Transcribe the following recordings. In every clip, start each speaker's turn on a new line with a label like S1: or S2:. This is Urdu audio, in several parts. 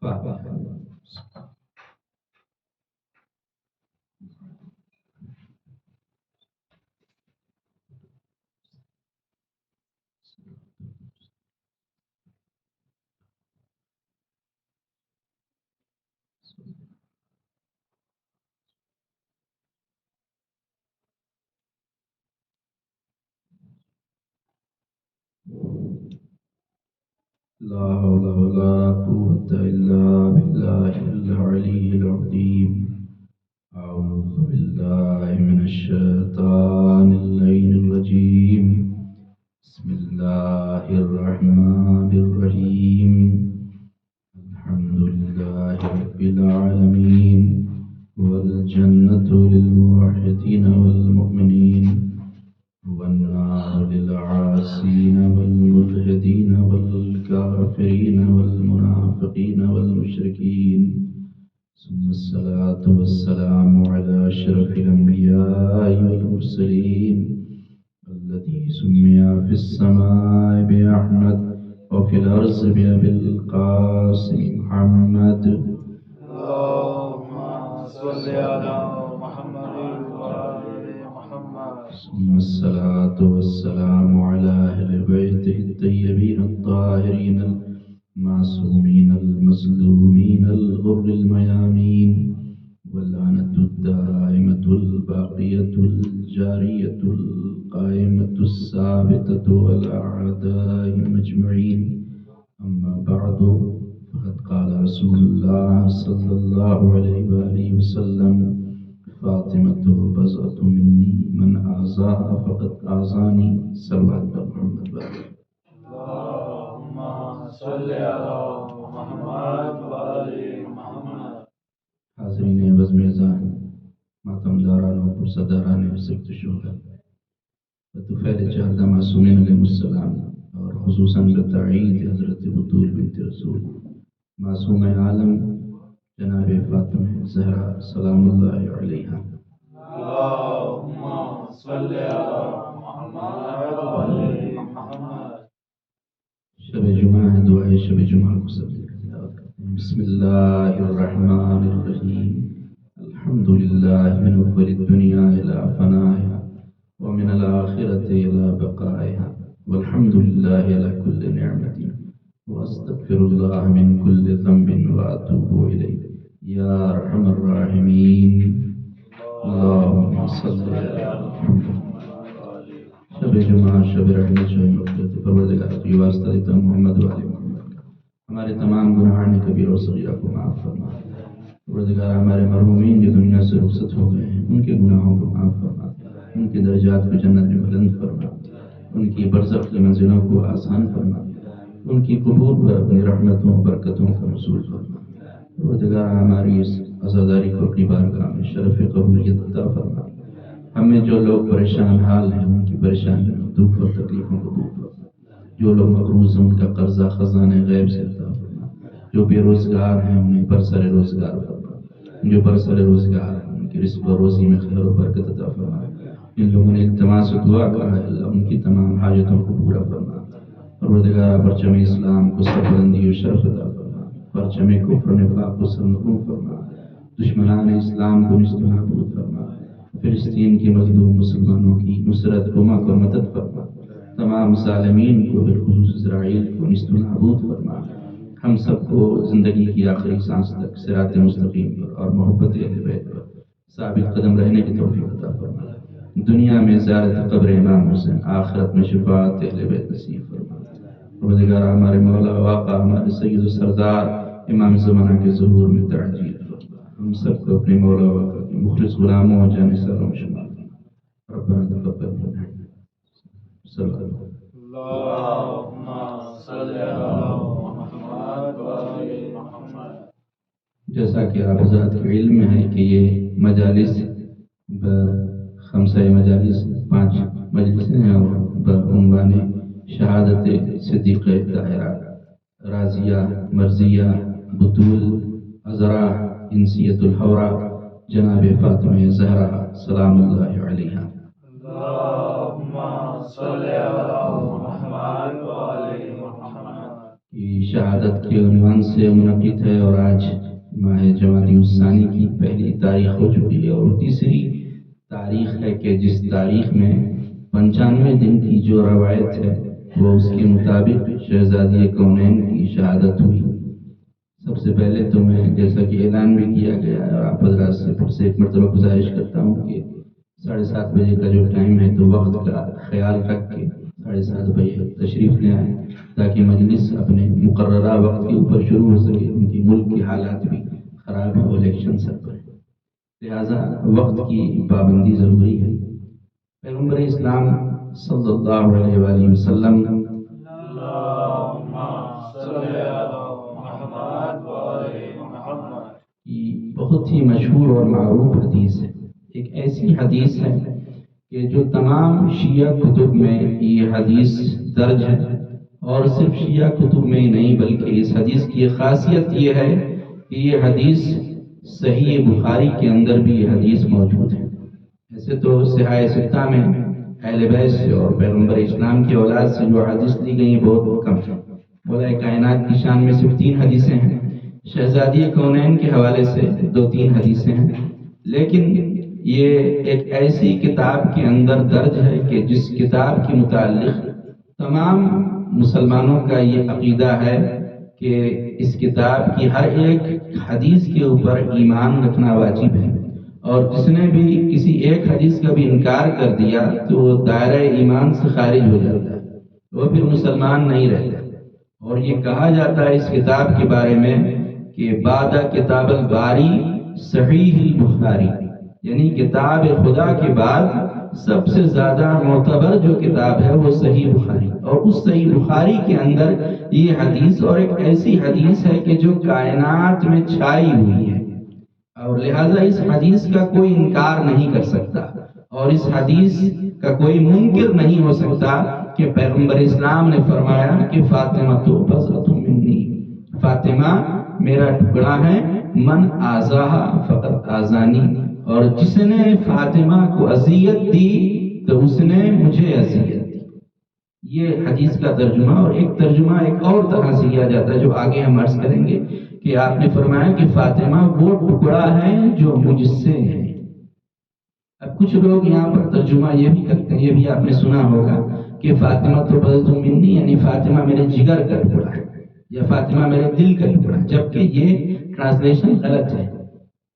S1: فاتحہ. لا حول ولا قوة إلا بالله العلي العظيم. أعوذ بالله من الشيطان اللعين الرجيم. بسم الله الرحمن الرحيم. الحمد لله رب العالمين، والجنة للموحدين والمؤمنين، والنار للعاصين والملحدين والكافرين والمنافقين والمشركين. ثم الصلاة والسلام على أشرف الأنبياء والمرسلين، الذي سمي في السماء بأحمد وفي الأرض بأبي القاسم محمد.
S2: اللهم صل على محمد وآل محمد.
S1: ثم الصلاة والسلام على أهل بيته الطيبين الطاهرين المعصومين المظلومين الغر الميامين، واللعنة الدائمة الباقية الجارية القائمة الثابتة والأعداء أجمعين. أما بعد، فقد قال رسول الله صلى الله عليه وآله وسلم: فاطمة بضعة مني، من آذاها فقد آذاني. صلوات محمد وآله.
S2: اللهم صل على محمد وآل محمد.
S1: حاضرین بزم اذان، ماتم داران و پرسداران سکت شہداء، بطفیل چہردہ معصومین علیہ السلام، اور خصوصاً بتعید حضرت بطول بنت رسول معصوم عالم جناب فاطمہ زہرا سلام اللہ علیہا.
S2: اللهم صل على محمد وآل محمد.
S1: شب جمعہ ہے، دعائے شب جمعہ کو سب تلاوت کرتے ہیں. بسم اللہ الرحمن الرحیم. الحمد للہ من اول الدنیا الى فنائها، ومن الآخرة الى بقائها، والحمد للہ على كل نعمة، واستغفر اللہ من كل ذنب واتوب الیہ یا ارحم الراحمین. اللہم صل علی محمد. شب جمعہ شب رحمت، شب مغفرت. پروردگار تو یہ واسطہ دیتا ہوں محمد والے محمد کا، ہمارے تمام گناہان کبیرہ و صغیرہ کو معاف فرما. پروردگار ہمارے مرحومین جو دنیا سے رخصت ہو گئے ہیں، ان کے گناہوں کو معاف فرما، ان کے درجات کو جنت میں بلند فرما، ان کی برزخ کی منزلوں کو آسان فرما، ان کی قبور پر اپنی رحمتوں و برکتوں کا نزول فرما. پروردگار ہماری اس عزاداری کو اپنی بارگاہ میں شرف قبولیت عطا فرما. ہمیں جو لوگ پریشان حال ہیں، ان کی پریشانیوں، دکھ اور تکلیفوں کو دور فرما. جو لوگ مقروض ہیں، ان کا قرضہ خزانہ غیب سے عطا فرما. جو بے روزگار ہیں، انہیں برسر روزگار فرما. جو برسر روزگار ہیں، ان کی رزق و روزی میں خیر و برکت عطا فرما. جن لوگوں نے التماس و دعا کہا ہے، اللہ ان کی تمام حاجتوں کو پورا فرما. پروردگار پرچم اسلام کو سربلندی و شرف عطا فرما. پرچم کفر و نفاق کو سرنگون فرما. دشمنان اسلام کو نیست و نابود فرما. فلسطین کے مظلوم مسلمانوں کی نصرت، کمک اور مدد فرما. تمام ظالمین کو بالخصوص اسرائیل کو نیست و نابود فرما. ہم سب کو زندگی کی آخری سانس تک صراط مستقیم پر اور محبت اہل بیت پر ثابت قدم رہنے کی توفیق عطا فرما. دنیا میں زیارت قبر امام حسین، آخرت میں شفاعت اہل بیت نصیب فرما. پروردگار ہمارے مولا و آقا، ہمارے سید و سردار امام زمانہ کے ظہور میں تعجیل فرما. ہم سب کو اپنے مولا و آقا کے مخلص غلاموں اور جانثاروں میں شمار فرما. ربنا تقبل منا. صلی اللہ.
S2: اللهم صل على محمد وآل محمد.
S1: جیسا کہ آپ حضرات کے علم میں ہے کہ یہ مجالس خمسہ مجالس 5 مجلسیں ہیں، اور بعنوان شہادت صدیق طاہرہ، راضیہ، مرضیہ، بطول، عذرا، انسیت الحورا، جناب فاطمہ زہرا سلام اللہ علیہا.
S2: اللهم صل على محمد وآل محمد.
S1: کی شہادت کے عنوان سے منعقد ہے، اور آج ماہ جمادی الثانی کی پہلی تاریخ ہو چکی ہے اور تیسری تاریخ ہے کہ جس تاریخ میں 95 دن کی جو روایت ہے وہ اس کے مطابق شہزادی کونین کی شہادت ہوئی۔ سب سے پہلے تو میں جیسا کہ اعلان بھی کیا گیا ہے اور آپ حضرات سے پھر سے ایک مرتبہ گزارش کرتا ہوں کہ 7:30 بجے کا جو ٹائم ہے تو وقت کا خیال رکھ کے 7:30 بجے تشریف لے آئیں تاکہ مجلس اپنے مقررہ وقت کے اوپر شروع ہو سکے، کیونکہ ملک کے حالات بھی خراب ہیں، الیکشن سر پر ہے، لہٰذا وقت کی پابندی ضروری ہے۔ پیغمبر اسلام صلی اللہ علیہ وآلہ وسلم کی بہت ہی مشہور اور معروف حدیث ہے، ایک ایسی حدیث ہے کہ جو تمام شیعہ کتب میں یہ حدیث درج ہے، اور صرف شیعہ کتب میں ہی نہیں بلکہ اس حدیث کی خاصیت یہ ہے کہ یہ حدیث صحیح بخاری کے اندر بھی یہ حدیث موجود ہے۔ ایسے تو صحاح ستہ میں اہل بیت سے اور پیغمبر اسلام کی اولاد سے جو حدیث دی گئی ہیں بہت کم ہیں۔ مولا کائنات کی شان میں صرف 3 حدیثیں ہیں، شہزادی کونین کے حوالے سے 2-3 حدیثیں ہیں، لیکن یہ ایک ایسی کتاب کے اندر درج ہے کہ جس کتاب کے متعلق تمام مسلمانوں کا یہ عقیدہ ہے کہ اس کتاب کی ہر ایک حدیث کے اوپر ایمان رکھنا واجب ہے، اور جس نے بھی کسی ایک حدیث کا بھی انکار کر دیا تو وہ دائرہ ایمان سے خارج ہو جاتا ہے، وہ پھر مسلمان نہیں رہتا۔ اور یہ کہا جاتا ہے اس کتاب کے بارے میں کہ بعد کتاب الباری صحیح البخاری، یعنی کتاب خدا کے بعد سب سے زیادہ معتبر جو کتاب ہے وہ صحیح بخاری، اور اس صحیح بخاری کے اندر یہ حدیث اور ایک ایسی حدیث ہے کہ جو کائنات میں چھائی ہوئی ہے، اور لہٰذا اس حدیث کا کوئی انکار نہیں کر سکتا، اور اس حدیث کا کوئی منکر نہیں ہو سکتا کہ پیغمبر اسلام نے فرمایا کہ فاطمہ تو بضعۃ منی، فاطمہ میرا ٹکڑا ہے، من آذاہا فقط آذانی، اور جس نے فاطمہ کو اذیت دی تو اس نے مجھے اذیت دی۔ یہ حدیث کا ترجمہ، اور ایک ترجمہ ایک اور طرح سے کیا جاتا ہے جو آگے ہم عرض کریں گے کہ آپ نے فرمایا کہ فاطمہ وہ ٹکڑا ہے جو مجھ سے ہے۔ اب کچھ لوگ یہاں پر ترجمہ یہ بھی کرتے ہیں، یہ بھی آپ نے سنا ہوگا کہ فاطمہ تو بضعۃ منی، یعنی فاطمہ میرے جگر کا ٹکڑا ہے یا فاطمہ میرے دل کا ٹکڑا ہے، جبکہ یہ ٹرانسلیشن غلط ہے،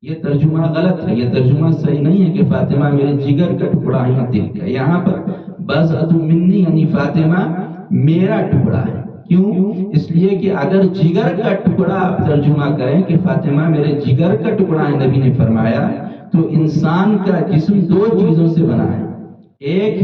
S1: یہ ترجمہ غلط ہے، یہ ترجمہ صحیح نہیں ہے کہ فاطمہ میرے جگر کا ٹکڑا ہے یا دل کا۔ یہاں پر بضعۃ منی یعنی فاطمہ میرا ٹکڑا ہے۔ کیوں؟ اس لیے کہ اگر جگر کا ٹکڑا آپ ترجمہ کریں کہ فاطمہ میرے جگر کا ٹکڑا ہے، نبی نے فرمایا، تو انسان کا جسم 2 چیزوں سے بنا ہے، ایک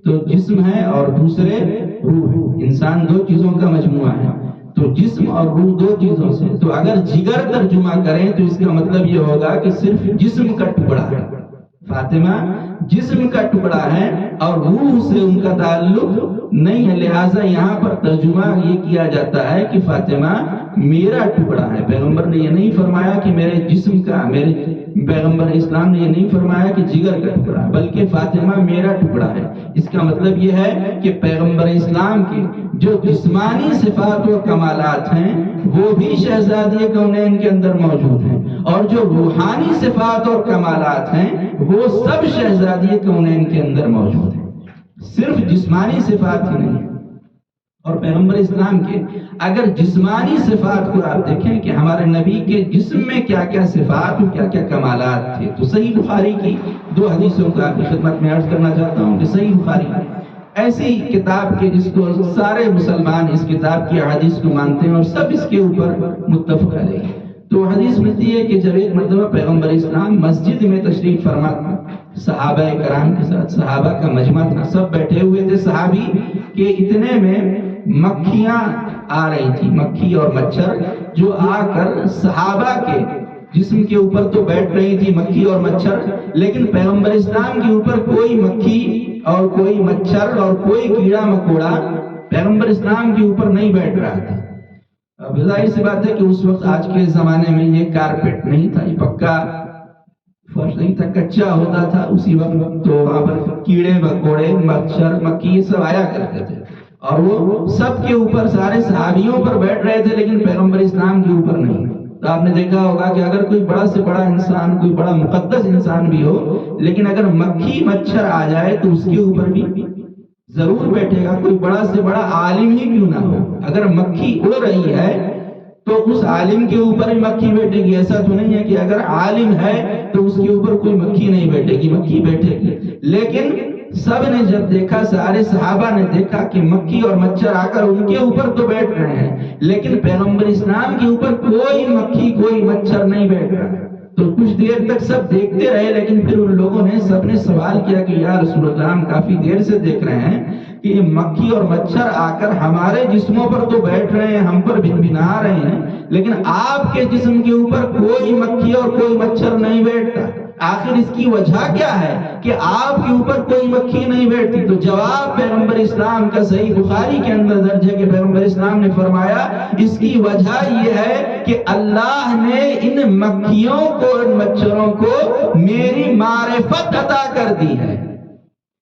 S1: تو جسم ہے اور دوسرے روح ہے۔ انسان 2 چیزوں کا مجموعہ ہے، تو جسم اور روح 2 چیزوں سے، تو اگر جگر ترجمہ کریں تو اس کا مطلب یہ ہوگا کہ صرف جسم کا ٹکڑا ہے، فاطمہ جسم کا ٹکڑا ہے اور روح سے ان کا تعلق نہیں ہے، لہٰذا یہاں پر ترجمہ یہ کیا جاتا ہے کہ فاطمہ میرا ٹکڑا ہے۔ پیغمبر نے یہ نہیں فرمایا کہ میرے جسم کا، پیغمبر اسلام نے یہ نہیں فرمایا کہ جگر کا ٹکڑا، بلکہ فاطمہ میرا ٹکڑا ہے۔ اس کا مطلب یہ ہے کہ پیغمبر اسلام کے جو جسمانی صفات و کمالات ہیں وہ بھی شہزادی کونین کے اندر موجود ہیں، اور جو روحانی صفات اور کمالات ہیں وہ سب شہزادی کونین کے اندر موجود ہیں، صرف جسمانی صفات ہی نہیں ہیں۔ اور پیغمبر اسلام کے اگر جسمانی صفات کو آپ دیکھیں کہ ہمارے نبی کے جسم میں کیا کیا صفات اور کیا کیا کمالات تھے، تو صحیح بخاری کی 2 حدیثوں کا آپ کی خدمت میں عرض کرنا چاہتا ہوں کہ صحیح بخاری ایسی کتاب کے جس کو سارے مسلمان اس کتاب کی حدیث کو مانتے ہیں اور سب اس کے اوپر متفق علیہ، تو حدیث ملتی ہے کہ جب ایک مرتبہ پیغمبر اسلام مسجد میں تشریف فرما تھا صحابہ کرام کے ساتھ، صحابہ کا مجمع تھا، سب بیٹھے ہوئے تھے صحابی کہ اتنے میں مکھیاں آ رہی تھی، مکھی اور مچھر جو آ کر صحابہ کے جسم کے اوپر تو بیٹھ رہی تھی مکھی اور مچھر، لیکن پیغمبر اسلام کے اوپر کوئی مکھی اور کوئی مچھر اور کوئی کیڑا مکوڑا پیغمبر اسلام کے اوپر نہیں بیٹھ رہا تھا۔ اب ظاہر سی بات ہے کہ اس وقت آج کے زمانے میں یہ کارپیٹ نہیں تھا، یہ پکا فرش نہیں تھا، کچا ہوتا تھا اسی وقت، تو وہاں پر کیڑے مکوڑے مچھر مکھی یہ سب آیا کرتے تھے، اور وہ سب کے اوپر سارے صحابیوں پر بیٹھ رہے تھے لیکن پیغمبر اسلام کے اوپر نہیں۔ تو آپ نے دیکھا ہوگا کہ اگر کوئی بڑا سے بڑا انسان، کوئی بڑا مقدس انسان بھی ہو، لیکن اگر مکھی مچھر آ جائے تو اس کے اوپر بھی ضرور بیٹھے گا، کوئی بڑا سے بڑا عالم ہی کیوں نہ ہو۔ اگر مکھی اڑ رہی ہے تو اس عالم کے اوپر بھی مکھی بیٹھے گی، ایسا تو نہیں ہے کہ اگر عالم ہے تو اس کے اوپر کوئی مکھی نہیں بیٹھے گی، مکھی بیٹھے گی۔ لیکن سب نے جب دیکھا، سارے صحابہ نے دیکھا کہ مکھی اور مچھر آ کر ان کے اوپر تو بیٹھ رہے ہیں لیکن پیغمبر اسلام کے اوپر کوئی مکھی کوئی مچھر نہیں بیٹھ رہا ہے، تو کچھ دیر تک سب دیکھتے رہے۔ لیکن پھر ان لوگوں نے سب نے سوال کیا کہ یا رسول اللہ، ہم کافی دیر سے دیکھ رہے ہیں کہ یہ مکھی اور مچھر آ کر ہمارے جسموں پر تو بیٹھ رہے ہیں، ہم پر بھنبھنا رہے ہیں، لیکن آپ کے جسم کے اوپر کوئی مکھی اور کوئی مچھر نہیں بیٹھتا، آخر اس کی وجہ کیا ہے کہ آپ کے اوپر کوئی مکھی نہیں بیٹھتی؟ تو جواب پیغمبر اسلام کا صحیح بخاری کے اندر درج ہے کہ پیغمبر اسلام نے فرمایا اس کی وجہ یہ ہے کہ اللہ نے ان مکھیوں کو، ان مچھروں کو میری معرفت عطا کر دی ہے۔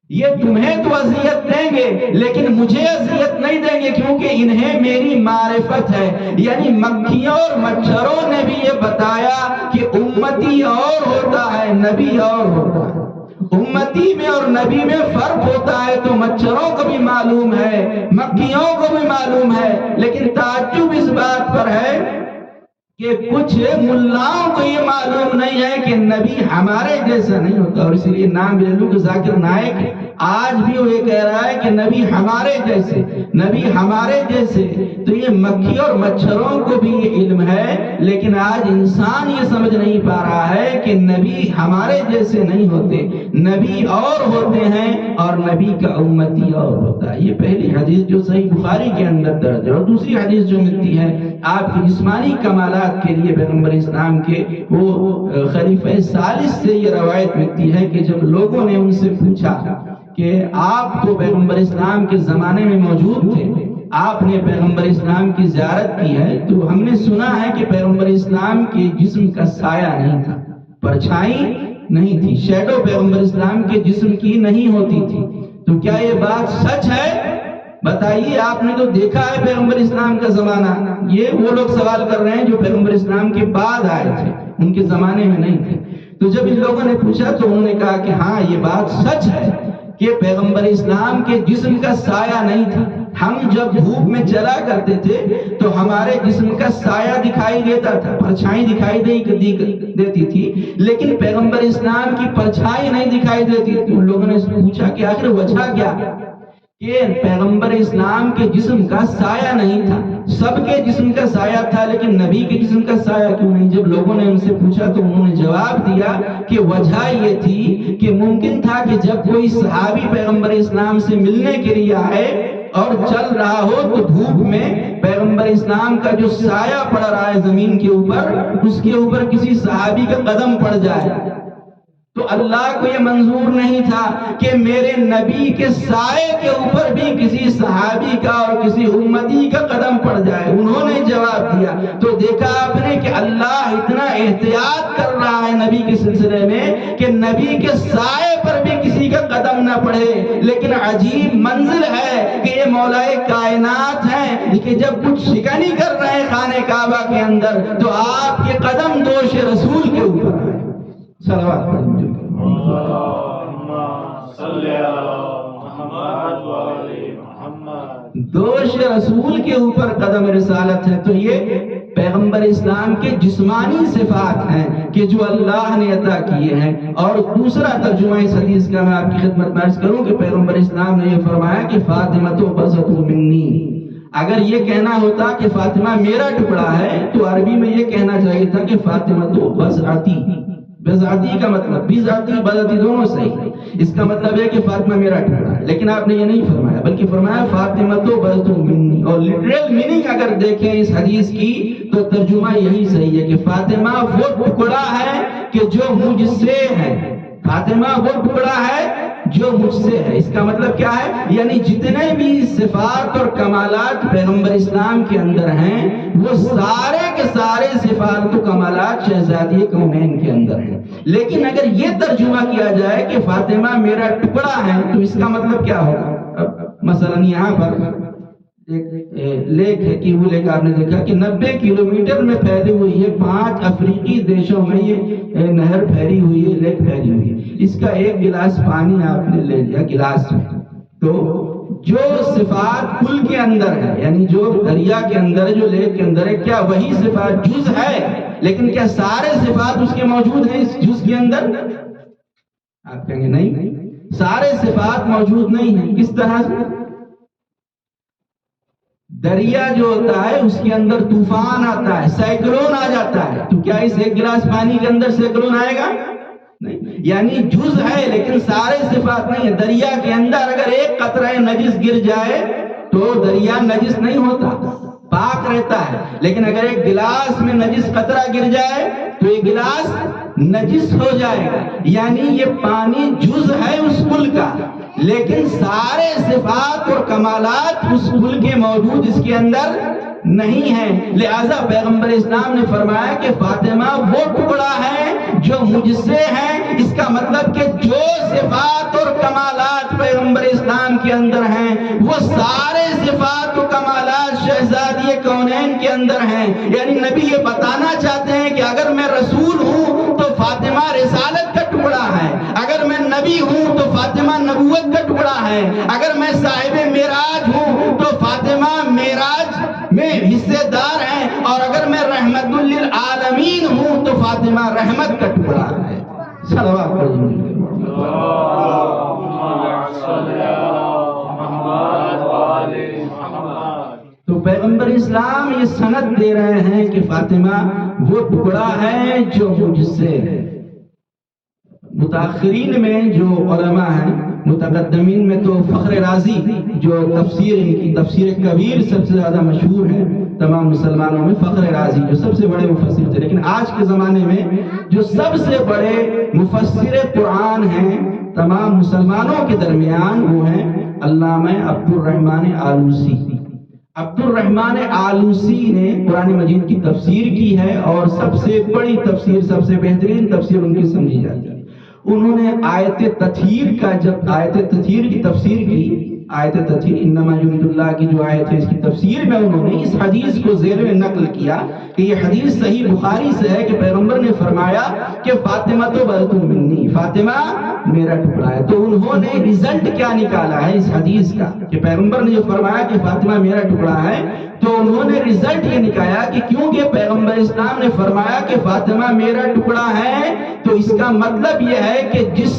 S1: یہ تمہیں تو اذیت دیں گے لیکن مجھے اذیت نہیں دیں گے کیونکہ انہیں میری معرفت ہے۔ یعنی مکھیوں اور مچھروں نے بھی یہ بتایا کہ امتی اور ہوتا ہے، نبی اور ہوتا ہے۔ امتی میں اور نبی میں فرق ہوتا ہے تو مچھروں کو بھی معلوم ہے، مکھیوں کو بھی معلوم ہے، لیکن تعجب اس بات پر ہے کہ کچھ ملاؤں کو یہ معلوم نہیں ہے کہ نبی ہمارے جیسا نہیں ہوتا، اور اس لیے نام لے لوں کہ ذاکر نائک آج بھی وہ یہ کہہ رہا ہے کہ نبی ہمارے جیسے، نبی ہمارے جیسے۔ تو یہ مکھی اور مچھروں کو بھی یہ علم ہے، لیکن آج انسان یہ سمجھ نہیں پا رہا ہے کہ نبی ہمارے جیسے نہیں ہوتے، نبی اور ہوتے ہیں اور نبی کا امتی اور ہوتا ہے۔ یہ پہلی حدیث جو صحیح بخاری کے اندر درج ہے۔ اور دوسری حدیث جو ملتی ہے آپ کی جسمانی کمالات کے لیے پیغمبر اسلام کے وہ خلیفہ ثالث سے یہ روایت ملتی ہے کہ جب لوگوں نے ان سے پوچھا کہ آپ تو پیغمبر اسلام کے زمانے میں موجود تھے، آپ نے پیغمبر اسلام کی زیارت کی ہے، تو ہم نے سنا ہے کہ پیغمبر اسلام کے جسم کا سایہ نہیں تھا، پرچھائی نہیں تھی، شیڈو پیغمبر اسلام کے جسم کی نہیں ہوتی تھی، تو کیا یہ بات سچ ہے؟ بتائیے، آپ نے تو دیکھا ہے پیغمبر اسلام کا زمانہ۔ یہ وہ لوگ سوال کر رہے ہیں جو پیغمبر اسلام کے بعد آئے تھے، ان کے زمانے میں نہیں تھے۔ تو جب ان لوگوں نے پوچھا تو انہوں نے کہا کہ ہاں یہ بات سچ ہے کہ پیغمبر اسلام کے جسم کا سایہ نہیں تھا۔ ہم جب دھوپ میں چلا کرتے تھے تو ہمارے جسم کا سایہ دکھائی دیتا تھا، پرچھائی دکھائی دیتی تھی، لیکن پیغمبر اسلام کی پرچھائی نہیں دکھائی دیتی تھی۔ ان لوگوں نے پوچھا کہ آخر وجہ کیا کہ پیغمبر اسلام کے جسم کا سایہ نہیں تھا، سب کے جسم کا سایہ تھا لیکن نبی کے جسم کا سایہ کیوں نہیں؟ جب لوگوں نے ان سے پوچھا تو انہوں نے جواب دیا کہ وجہ یہ تھی کہ ممکن تھا کہ جب کوئی صحابی پیغمبر اسلام سے ملنے کے لیے آئے اور چل رہا ہو تو دھوپ میں پیغمبر اسلام کا جو سایہ پڑ رہا ہے زمین کے اوپر، اس کے اوپر کسی صحابی کا قدم پڑ جائے، تو اللہ کو یہ منظور نہیں تھا کہ میرے نبی کے سائے کے اوپر بھی کسی صحابی کا اور کسی امتی کا قدم پڑ جائے۔ انہوں نے جواب دیا، تو دیکھا آپ نے کہ اللہ اتنا احتیاط کر رہا ہے نبی کے سلسلے میں کہ نبی کے سائے پر بھی کسی کا قدم نہ پڑے۔ لیکن عجیب منزل ہے کہ یہ مولا کائنات ہیں کہ جب کچھ شکنی کر رہے ہیں خانہ کعبہ کے اندر تو آپ کے قدم دوش رسول کے اوپر ہے۔ صلوات دوش رسول کے اوپر قدم رسالت ہے۔ تو یہ پیغمبر اسلام کے جسمانی صفات ہیں کہ جو اللہ نے عطا کیے ہیں۔ اور دوسرا ترجمہ اس حدیث کا میں آپ کی خدمت میں عرض کروں کہ پیغمبر اسلام نے یہ فرمایا کہ فاطمہ بضعۃ منی۔ اگر یہ کہنا ہوتا کہ فاطمہ میرا ٹکڑا ہے تو عربی میں یہ کہنا چاہیے تھا کہ فاطمہ بضعتی۔ بضعتی کا مطلب بضعتی بضعتی دونوں صحیح ہے، اس کا مطلب ہے کہ فاطمہ میرا ٹکڑا ہے، لیکن آپ نے یہ نہیں فرمایا بلکہ فرمایا فاطمہ بضعۃ منی۔ اور لٹرل میننگ اگر دیکھیں اس حدیث کی تو ترجمہ یہی صحیح ہے کہ فاطمہ وہ ٹکڑا ہے کہ جو مجھ سے ہے، فاطمہ وہ ٹکڑا ہے جو مجھ سے ہے۔ اس کا مطلب کیا ہے؟ یعنی جتنے بھی صفات اور کمالات پیغمبر اسلام کے اندر ہیں وہ سارے کے سارے صفات و کمالات شہزادی کونین کے اندر ہیں۔ لیکن اگر یہ ترجمہ کیا جائے کہ فاطمہ میرا ٹکڑا ہے تو اس کا مطلب کیا ہوگا؟ اب مثلا یہاں پر ایک لیک ہے کہ وہ لیک آپ نے دیکھا کہ 90 کلومیٹر میں پھیلی ہوئی ہے، 5 افریقی دیشوں میں یہ نہر پھیلی ہوئی ہے، لیک پھیلی ہوئی ہے۔ اس کا ایک گلاس پانی آپ نے لے لیا گلاس میں، تو جو صفات پل کے اندر ہے، یعنی جو دریا کے اندر ہے، جو لیک کے اندر ہے، کیا وہی صفات جز ہے؟ لیکن کیا سارے صفات اس کے موجود ہیں اس جز کے اندر؟ آپ کہیں گے نہیں، سارے صفات موجود نہیں ہیں۔ کس طرح سے؟ دریا جو ہوتا ہے اس کے اندر طوفان آتا ہے، سائیکلون آ جاتا ہے، تو کیا اس ایک گلاس پانی کے اندر سائیکلون آئے گا؟ نہیں، یعنی جز ہے لیکن سارے صفات نہیں ہے۔ دریا کے اندر اگر ایک قطرہ نجس گر جائے تو دریا نجس نہیں ہوتا، پاک رہتا ہے، لیکن اگر ایک گلاس میں نجس قطرہ گر جائے تو یہ گلاس نجس ہو جائے گا۔ یعنی یہ پانی جز ہے اس پل کا، لیکن سارے صفات اور کمالات اس پل کے موجود اس کے اندر نہیں ہیں۔ لہذا پیغمبر اسلام نے فرمایا کہ فاطمہ وہ ٹکڑا ہے جو مجھ سے ہے۔ اس کا مطلب کہ جو صفات اور کمالات پیغمبر اسلام کے اندر ہیں وہ سارے صفات و کمالات شہزادی کونین کے اندر ہیں۔ یعنی نبی یہ بتانا چاہتے ہیں کہ اگر میں رسول ہوں تو فاطمہ رسالت کا ٹکڑا ہے، اگر میں نبی ہوں تو فاطمہ نبوت کا ٹکڑا ہے، اگر میں صاحب معراج ہوں تو فاطمہ معراج میں حصے دار ہیں، اور اگر میں رحمت للعالمین ہوں تو فاطمہ رحمت کا ٹکڑا ہے۔ صلوات پڑھیے۔ تو پیغمبر اسلام یہ سند دے رہے ہیں کہ فاطمہ وہ ٹکڑا ہے جو مجھ سے ہے۔ متاخرین میں جو علماء ہیں، متقدمین میں تو فخر رازی جو تفسیر ان کی تفسیر کبیر سب سے زیادہ مشہور ہے تمام مسلمانوں میں، فخر رازی جو سب سے بڑے مفسر تھے، لیکن آج کے زمانے میں جو سب سے بڑے مفسر قرآن ہیں تمام مسلمانوں کے درمیان وہ ہیں علامہ عبد الرحمن آلوسی۔ عبد الرحمن آلوسی نے قرآن مجید کی تفسیر کی ہے اور سب سے بڑی تفسیر، سب سے بہترین تفسیر ان کی سمجھی جاتی ہے۔ انہوں نے آیت تطہیر کا، جب آیت تطہیر کی تفسیر کی، آیت تطہیر انما یرید اللہ کی جو آیت ہے اس کی تفسیر میں انہوں نے اس حدیث کو ذیل میں نقل کیا کہ یہ حدیث صحیح بخاری سے ہے کہ پیغمبر نے فرمایا کہ فاطمہ تو بلت منی، فاطمہ میرا ٹکڑا ہے۔ تو انہوں نے رزلٹ کیا نکالا ہے اس حدیث کا کہ پیغمبر نے جو فرمایا کہ فاطمہ میرا ٹکڑا ہے، تو انہوں نے رزلٹ یہ نکالا کہ کیونکہ پیغمبر اسلام نے فرمایا کہ فاطمہ میرا ٹکڑا ہے، تو اس کا مطلب یہ ہے کہ جس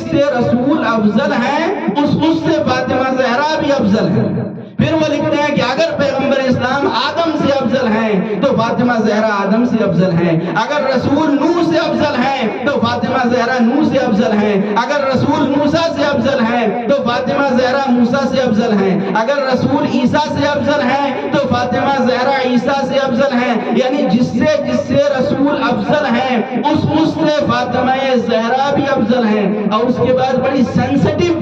S1: سے رسول افضل ہیں اس سے فاطمہ زہرا بھی افضل ہے۔ پھر وہ لکھتے ہیں کہ اگر پیغمبر اسلام آدم سے افضل ہیں تو فاطمہ زہرا آدم سے افضل ہیں، اگر رسول نوح سے افضل ہیں تو فاطمہ زہرا نوح سے افضل ہیں، اگر رسول موسیٰ سے افضل ہیں تو فاطمہ زہرا موسیٰ سے افضل ہیں، اگر رسول عیسیٰ سے افضل ہیں تو فاطمہ زہرا عیسیٰ سے افضل ہیں۔ یعنی جس سے رسول افضل ہیں اس سے فاطمہ زہرا بھی افضل ہیں۔ اور اس کے بعد بڑی سینسٹیو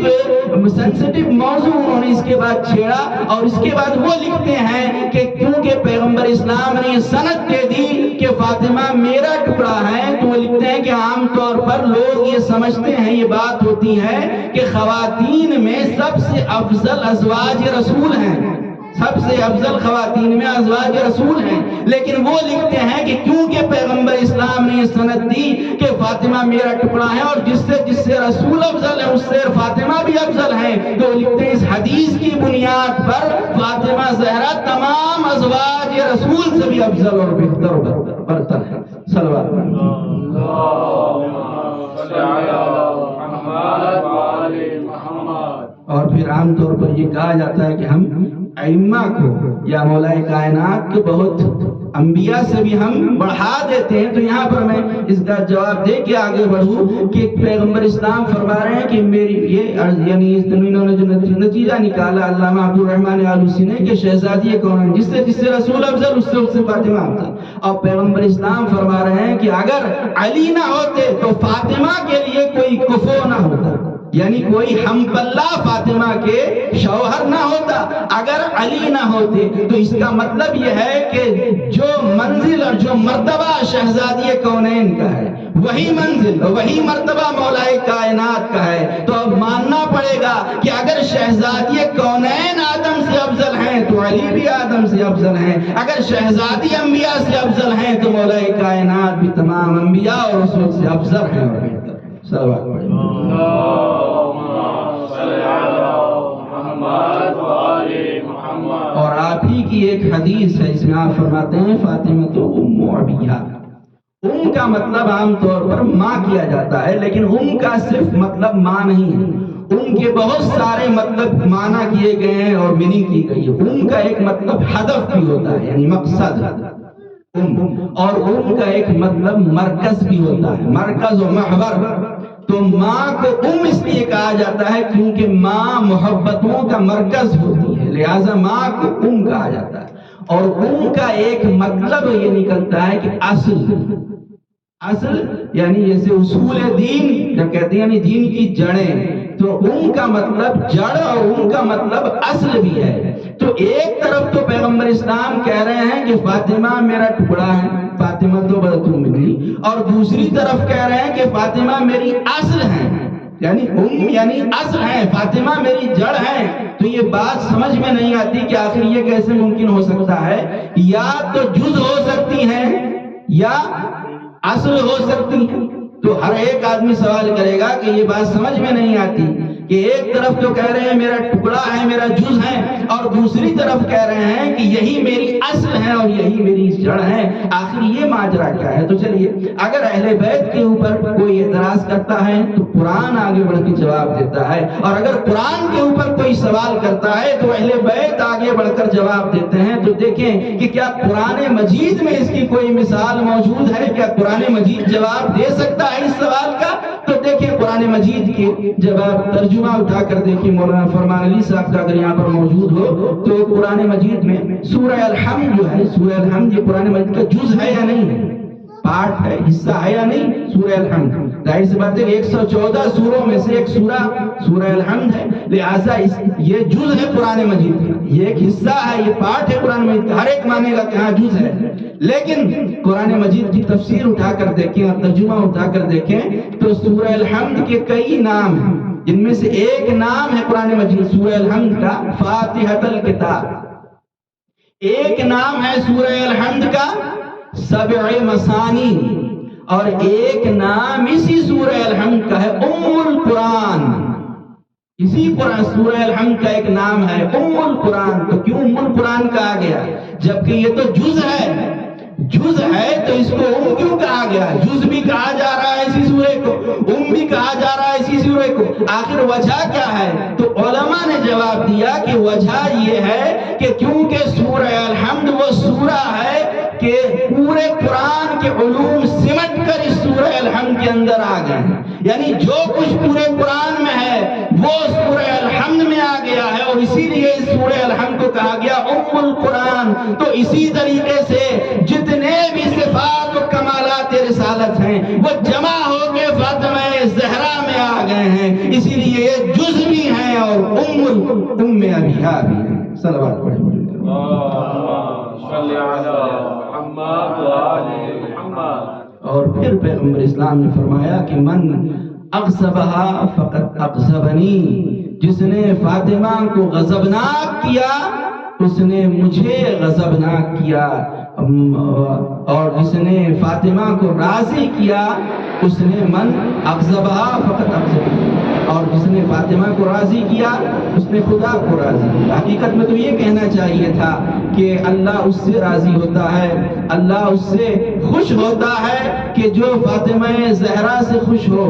S1: موضوع انہوں نے اس کے بعد چھیڑا، اور اس کے بعد وہ لکھتے ہیں کہ کیونکہ پیغمبر اسلام نے یہ سند دے دی کہ فاطمہ میرا ٹکڑا ہے، تو وہ لکھتے ہیں کہ عام طور پر لوگ یہ سمجھتے ہیں، یہ بات ہوتی ہے کہ خواتین میں سب سے افضل ازواج رسول ہیں، سب سے افضل خواتین میں ازواج رسول ہیں، لیکن وہ لکھتے ہیں کہ کیونکہ پیغمبر اسلام نے یہ سند دی کہ فاطمہ میرا ٹکڑا ہے اور جس سے رسول افضل ہے اس سے فاطمہ بھی افضل ہے، تو وہ لکھتے ہیں اس حدیث کی بنیاد پر فاطمہ زہرا تمام ازواج رسول سے بھی افضل اور بہتر اور برتر ہے۔ صلوات اور پھر عام طور پر یہ کہا جاتا ہے کہ ہم ائمہ کو یا مولا کائنات کو بہت انبیاء سے بھی ہم بڑھا دیتے ہیں۔ تو یہاں پر میں اس کا جواب دے کے آگے بڑھوں کہ پیغمبر اسلام فرما رہے ہیں کہ میری یہ یعنی انہوں نے جو نتیجہ نکالا علامہ عبد الرحمن آلوسی نے کہ شہزادی کون جس سے رسول افضل اس سے فاطمہ افضل، اور پیغمبر اسلام فرما رہے ہیں کہ اگر علی نہ ہوتے تو فاطمہ کے لیے کوئی کفو نہ ہوتا، یعنی کوئی ہم پلہ فاطمہ کے شوہر نہ ہوتا اگر علی نہ ہوتے۔ تو اس کا مطلب یہ ہے کہ جو منزل اور جو مرتبہ شہزادی کونین کا ہے وہی منزل وہی مرتبہ مولا کائنات کا ہے۔ تو اب ماننا پڑے گا کہ اگر شہزادی کونین آدم سے افضل ہیں تو سے افضل ہیں. اگر شہزادی انبیاء سے افضل ہیں تو مولا کائنات بھی تمام انبیاء اور رسول سے افضل ہیں اور بہتر ہیں. صلوات پڑھیں. اور آپ ہی کی ایک حدیث ہے، اس میں آپ فرماتے ہیں فاطمہ تو ام ابیہا. ام کا مطلب عام طور پر ماں کیا جاتا ہے، لیکن ام کا صرف مطلب ماں نہیں ہے. ام کے بہت سارے مطلب معنی کیے گئے ہیں اور میننگ کی گئی ہے. ام کا ایک مطلب ہدف بھی ہوتا ہے، یعنی مقصد ام، اور ام کا ایک مطلب مرکز بھی ہوتا ہے، مرکز و محور. تو ماں کو ام اس لیے کہا جاتا ہے کیونکہ ماں محبتوں کا مرکز ہوتی ہے، لہذا ماں کو ام کہا جاتا ہے. اور ام کا ایک مطلب یہ نکلتا ہے کہ اصل یعنی جیسے اصول دین جب کہتے ہیں یعنی دین کی جڑیں، تو ام کا مطلب جڑ اور ام کا مطلب اصل بھی ہے. تو ایک طرف تو پیغمبر اسلام کہہ رہے ہیں کہ فاطمہ میرا ٹکڑا ہے، فاطمہ تو برتم ملی، اور دوسری طرف کہہ رہے ہیں کہ فاطمہ میری اصل ہے، یعنی ام یعنی اصل ہے، فاطمہ میری جڑ ہے. تو یہ بات سمجھ میں نہیں آتی کہ آخر یہ کیسے ممکن ہو سکتا ہے. یا تو جز ہو سکتی ہیں یا اصل ہو سکتی ہیں. تو ہر ایک آدمی سوال کرے گا کہ یہ بات سمجھ میں نہیں آتی کہ ایک طرف تو کہہ رہے ہیں میرا ٹکڑا ہے، میرا جز ہے، اور دوسری طرف کہہ رہے ہیں کہ یہی میری اصل ہے اور یہی میری جڑ ہے. آخر یہ ماجرا کیا ہے؟ تو چلیے، اگر اہل بیت کے اوپر کوئی اعتراض کرتا ہے تو قرآن آگے بڑھ کے جواب دیتا ہے، اور اگر قرآن کے اوپر کوئی سوال کرتا ہے تو اہل بیت آگے بڑھ کر جواب دیتے ہیں. تو دیکھیں کہ کیا قرآن مجید میں اس کی کوئی مثال موجود ہے؟ کیا قرآن مجید جواب دے سکتا ہے اس سوال کا؟ تو دیکھیں قرآن مجید کے جواب ترجمہ اٹھا کر دیکھیں. مولانا فرمان علی صاحب کا اگر یہاں پر موجود ہو تو قرآن مجید میں سورہ الحمد جو ہے، سورہ الحمد یہ قرآن مجید کا جز ہے یا نہیں ہے، پارٹ ہے، حصہ ہے یا نہیں؟ سورہ الحمد ظاہر سی بات ہے 114 سوروں میں سے ایک سورہ الحمد ہے، لہٰذا یہ جز ہے قرآن مجید کا، یہ ایک حصہ ہے، یہ پارٹ ہے قرآن مجید کا. ہر ایک مانے گا کہ ہاں جز ہے. لیکن قرآن مجید کی تفسیر اٹھا کر دیکھیں اور ترجمہ اٹھا کر دیکھیں تو سورہ الحمد کے کئی نام ہیں، جن میں سے ایک نام ہے قرآن مجید سورہ الحمد کا فاتحۃ الکتاب. ایک نام ہے سورہ الحمد کا سبع مثانی، اور ایک نام اسی سورہ الحمد کا ہے ام القرآن. اسی قرآن سورہ الحمد کا ایک نام ہے ام القرآن. تو کیوں ام القرآن کہا گیا جبکہ یہ تو جز ہے تو اس کو ام کیوں کہا گیا؟ جز بھی کہا جا رہا ہے اسی سورے کو، ام بھی کہا جا رہا ہے اسی سورے کو. آخر وجہ کیا ہے؟ تو علماء نے جواب دیا کہ وجہ یہ ہے کہ کیونکہ سورہ الحمد وہ سورہ ہے کہ پورے قرآن کے علوم سمٹ کر اس سورہ الحمد کے اندر آ گئے ہیں. یعنی جو کچھ پورے قرآن میں ہے وہ سورہ الحمد میں آ گیا ہے، اور اسی لیے اس سورہ الحمد کو کہا گیا ام القرآن. تو اسی طریقے سے جتنے بھی صفات و کمالات رسالت ہیں وہ جمع ہو کے فاطمہ زہرا میں آ گئے ہیں. اسی لیے یہ جز بھی ہیں اور ام ابیہا بھی ہیں. صلوات پڑھیں. اور پھر پیغمبر اسلام نے فرمایا کہ من اغضبہا فقد اغضبنی، جس نے فاطمہ کو غضبناک کیا اس نے مجھے غضبناک کیا، اور جس نے فاطمہ کو راضی کیا اس نے من اغضبہا فقد اغضبنی، اور جس نے فاطمہ کو راضی کیا اس نے خدا کو راضی کیا. حقیقت میں تو یہ کہنا چاہیے تھا کہ اللہ اس سے راضی ہوتا ہے، اللہ اس سے خوش ہوتا ہے کہ جو فاطمہ زہرا سے خوش ہو،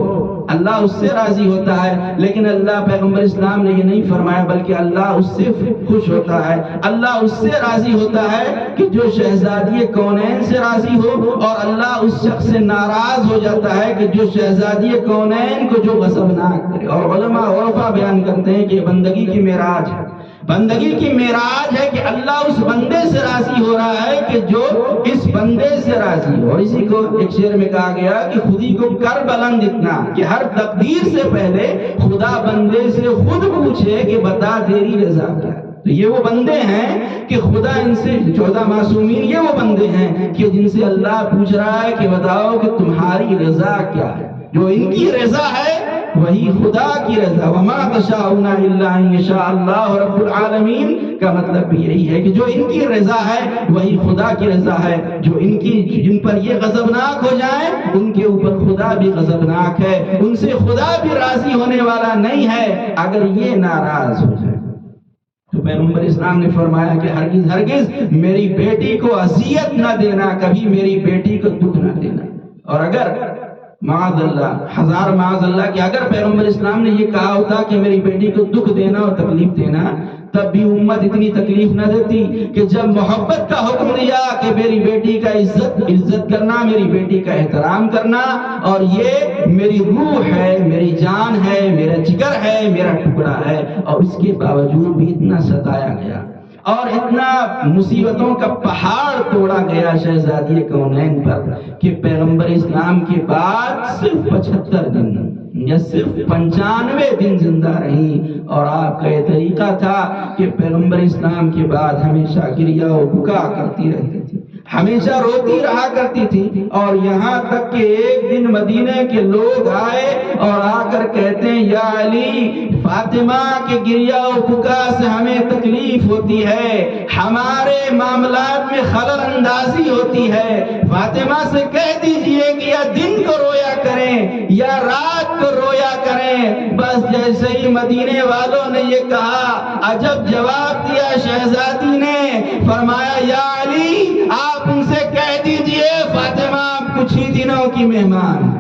S1: اللہ اس سے راضی ہوتا ہے. لیکن اللہ پیغمبر اسلام نے یہ نہیں فرمایا، بلکہ اللہ اس سے خوش ہوتا ہے، اللہ اس سے راضی ہوتا ہے کہ جو شہزادی کونین سے راضی ہو، اور اللہ اس شخص سے ناراض ہو جاتا ہے کہ جو شہزادی کونین کو جو غضبناک کرے. اور علماء عرفا بیان کرتے ہیں کہ بندگی کی معراج ہے، بندگی کی معراج ہے کہ اللہ اس بندے سے راضی ہو رہا ہے کہ جو اس بندے سے راضی ہو. اور اسی کو ایک شعر میں کہا گیا کہ خودی کو کر بلند اتنا کہ ہر تقدیر سے پہلے خدا بندے سے خود پوچھے کہ بتا تیری رضا کیا ہے. تو یہ وہ بندے ہیں کہ خدا ان سے 14 معصومین یہ وہ بندے ہیں کہ جن سے اللہ پوچھ رہا ہے کہ بتاؤ کہ تمہاری رضا کیا ہے. جو ان کی رضا ہے وہی خدا کی رضا، وما تشاءون الا ان یشاء اللہ رب العالمین کا مطلب بھی یہی ہے کہ جو ان کی رضا ہے وہی خدا کی رضا ہے، جو جن پر یہ غضبناک ہو جائیں ان کے اوپر خدا بھی غضبناک ہے، ان سے خدا بھی راضی ہونے والا نہیں ہے اگر یہ ناراض ہو جائے۔ تو پیغمبر اسلام نے فرمایا کہ ہرگز ہرگز میری بیٹی کو اذیت نہ دینا، کبھی میری بیٹی کو دکھ نہ دینا۔ اور اگر معاذ اللہ، ہزار معاذ اللہ کہ اگر پیغمبر اسلام نے یہ کہا ہوتا کہ میری بیٹی کو دکھ دینا اور تکلیف دینا، تب بھی امت اتنی تکلیف نہ دیتی کہ جب محبت کا حکم دیا کہ میری بیٹی کا عزت کرنا، میری بیٹی کا احترام کرنا، اور یہ میری روح ہے، میری جان ہے، میرا جگر ہے، میرا ٹکڑا ہے، اور اس کے باوجود بھی اتنا ستایا گیا اور اتنا مصیبتوں کا پہاڑ توڑا گیا شہزادی کونین پر کہ پیغمبر اسلام کے بعد صرف 75 دن یا صرف 95 دن زندہ رہی، اور آپ کا یہ طریقہ تھا کہ پیغمبر اسلام کے بعد ہمیشہ گریہ و بکا کرتی رہتی تھی، ہمیشہ روتی رہا کرتی تھی، اور یہاں تک کہ ایک دن مدینہ کے لوگ آئے اور آ کر کہتے ہیں یا علی، فاطمہ کے گریہ و بکا سے ہمیں تکلیف ہوتی ہے، ہمارے معاملات میں خلل اندازی ہوتی ہے، فاطمہ سے کہہ دیجئے کہ یا دن کو رویا کریں یا رات کو رویا کریں۔ بس جیسے ہی مدینے والوں نے یہ کہا، عجب جواب دیا شہزادی نے، فرمایا یا علی آپ ان سے کہہ دیجئے فاطمہ کچھ ہی دنوں کی مہمان ہے۔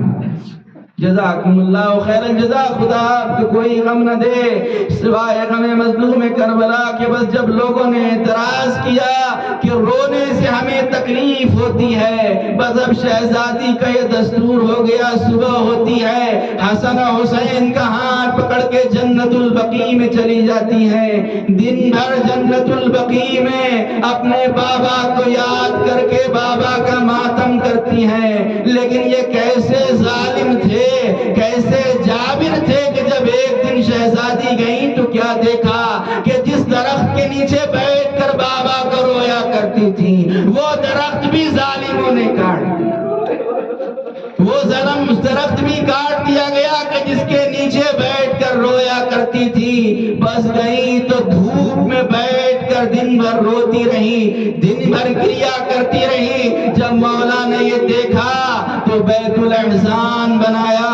S1: جزاکم اللہ خیر الجزا، خدا آپ کو کوئی غم نہ دے سوائے غم مظلوم کربلا کہ بس جب لوگوں نے اعتراض کیا کہ رونے سے ہمیں تکلیف ہوتی ہے، بس اب شہزادی کا یہ دستور ہو گیا، صبح ہوتی ہے حسن و حسین کا ہاتھ پکڑ کے جنت البقیع میں چلی جاتی ہیں، دن بھر جنت البقیع میں اپنے بابا کو یاد کر کے بابا کا ماتم کرتی ہیں۔ لیکن یہ کیسے ظالم تھے، کیسے جابر تھے کہ جب ایک دن شہزادی گئیں تو کیا دیکھا کہ جس درخت کے نیچے بیٹھ کر بابا کو رویا کرتی تھی وہ درخت بھی ظالموں نے کاٹ دیا، وہ درخت بھی کاٹ دیا گیا کہ جس کے نیچے بیٹھ کر رویا کرتی تھی۔ بس گئی تو دھوپ میں بیٹھ کر دن بھر روتی رہی، دن بھر گریہ کرتی رہی۔ جب مولا نے یہ دیکھا تو بیت الاحزان بنایا،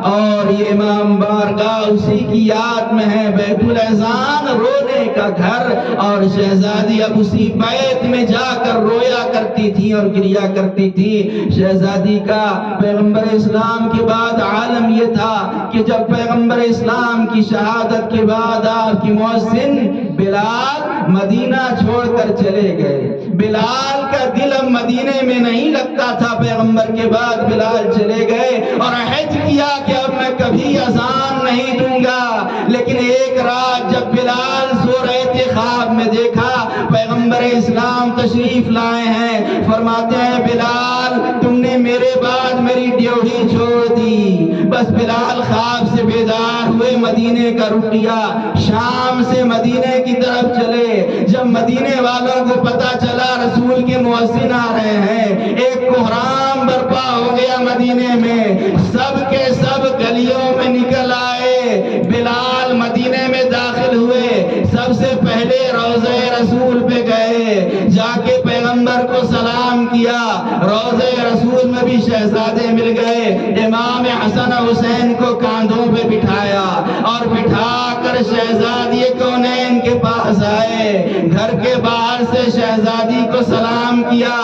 S1: اور یہ امام بارگاہ اسی کی یاد میں ہے، بیت الاحزان رونے کا گھر، اور شہزادی اب اسی بیت میں جا کر رویا کرتی تھی اور گریہ کرتی تھی۔ شہزادی کا پیغمبر اسلام کے بعد عالم یہ تھا کہ جب پیغمبر اسلام کی شہادت کے بعد آپ کی مؤذن بلال مدینہ چھوڑ کر چلے گئے، بلال کا دل اب مدینے میں نہیں لگتا تھا، پیغمبر کے بعد بلال چلے گئے اور عہد کیا کہ اب میں کبھی اذان نہیں دوں گا۔ لیکن ایک رات جب بلال سو رہے تھے، خواب میں دیکھا پیغمبر اسلام تشریف لائے ہیں، فرماتے ہیں بلال تم نے میرے بعد میری ڈیوٹی چھوڑ دی۔ بس بلال خواب سے بیدار ہوئے، مدینے کا رخ کیا، شام سے مدینے کی طرف چلے۔ جب مدینے والوں کو پتا چلا رسول کے مؤذن آ رہے ہیں، ایک کوہرام برپا ہو گیا مدینے میں، سب کے سب گلیوں میں نکل آئے۔ بلال مدینے میں داخل ہوئے، سب سے پہلے روضہ رسول پہ گئے، جا کے پیغمبر کو سلام کیا، روضہ رسول میں بھی شہزادے مل گئے، امام حسن حسین کو کاندھوں پہ بٹھایا اور بٹھا کر شہزادی کونین کے پاس آئے، گھر کے باہر سے شہزادی کو سلام کیا۔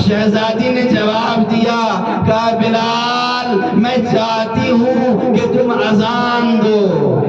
S1: شہزادی نے جواب دیا، کہا بلال میں چاہتی ہوں کہ تم اذان دو،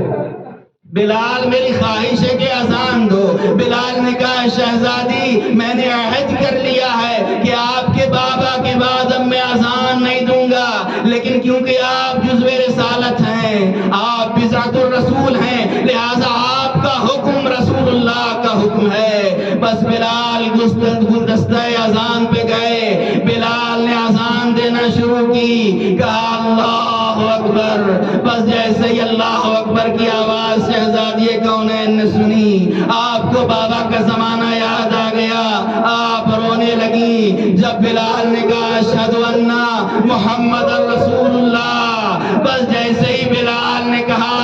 S1: بلال میری خواہش ہے کہ اذان دو۔ بلال نے کہا شہزادی میں نے عہد کر لیا ہے کہ آپ کے بابا کے بعد اب میں اذان نہیں دوں گا، لیکن کیونکہ آپ جزو رسالت ہیں، آپ بضعۃ الرسول ہیں، لہذا آپ کا حکم رسول اللہ کا حکم ہے۔ بس بلال گلدستہ اذان پہ گئے، بلال نے اذان دینا شروع کی، کہا اللہ اکبر۔ بس جیسے ہی اللہ اکبر کی آواز شہزادی کونین نے سنی، آپ کو بابا کا زمانہ یاد آ گیا، آپ رونے لگی۔ جب بلال نے کہا اشہد ان محمد رسول اللہ، بس جیسے ہی بلال نے کہا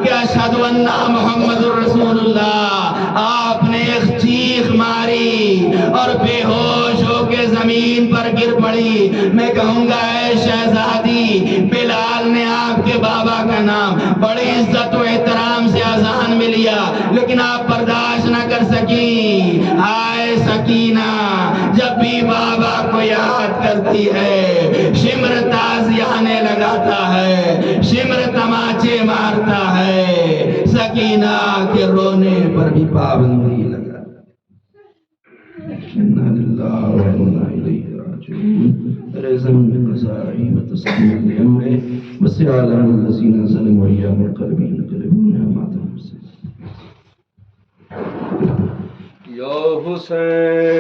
S1: کہ اشہدو انہ محمد الرسول اللہ، آپ نے ایک چیخ ماری اور بے ہوش ہو کے زمین پر گر پڑی۔ میں کہوں گا اے شہزادی، بلال نے آپ کے بابا کا نام بڑی عزت و احترام سے اذان میں لیا، لیکن آپ برداشت نہ کر سکی۔ آئے سکینہ جب بھی بابا کو یاد کرتی ہے، شمر تازیانے لگاتا ہے، شمر تماچے مارتا ہے، سکینہ کے رونے پر بھی پابندی لگا۔ انا للہ و انا الیہ راجعون۔ رضا بقضائہ و تسلیم لامرہ وسيعلم الذين ظلموا ايام القلب ينقلبون ما تنفسهم۔
S2: یا حسین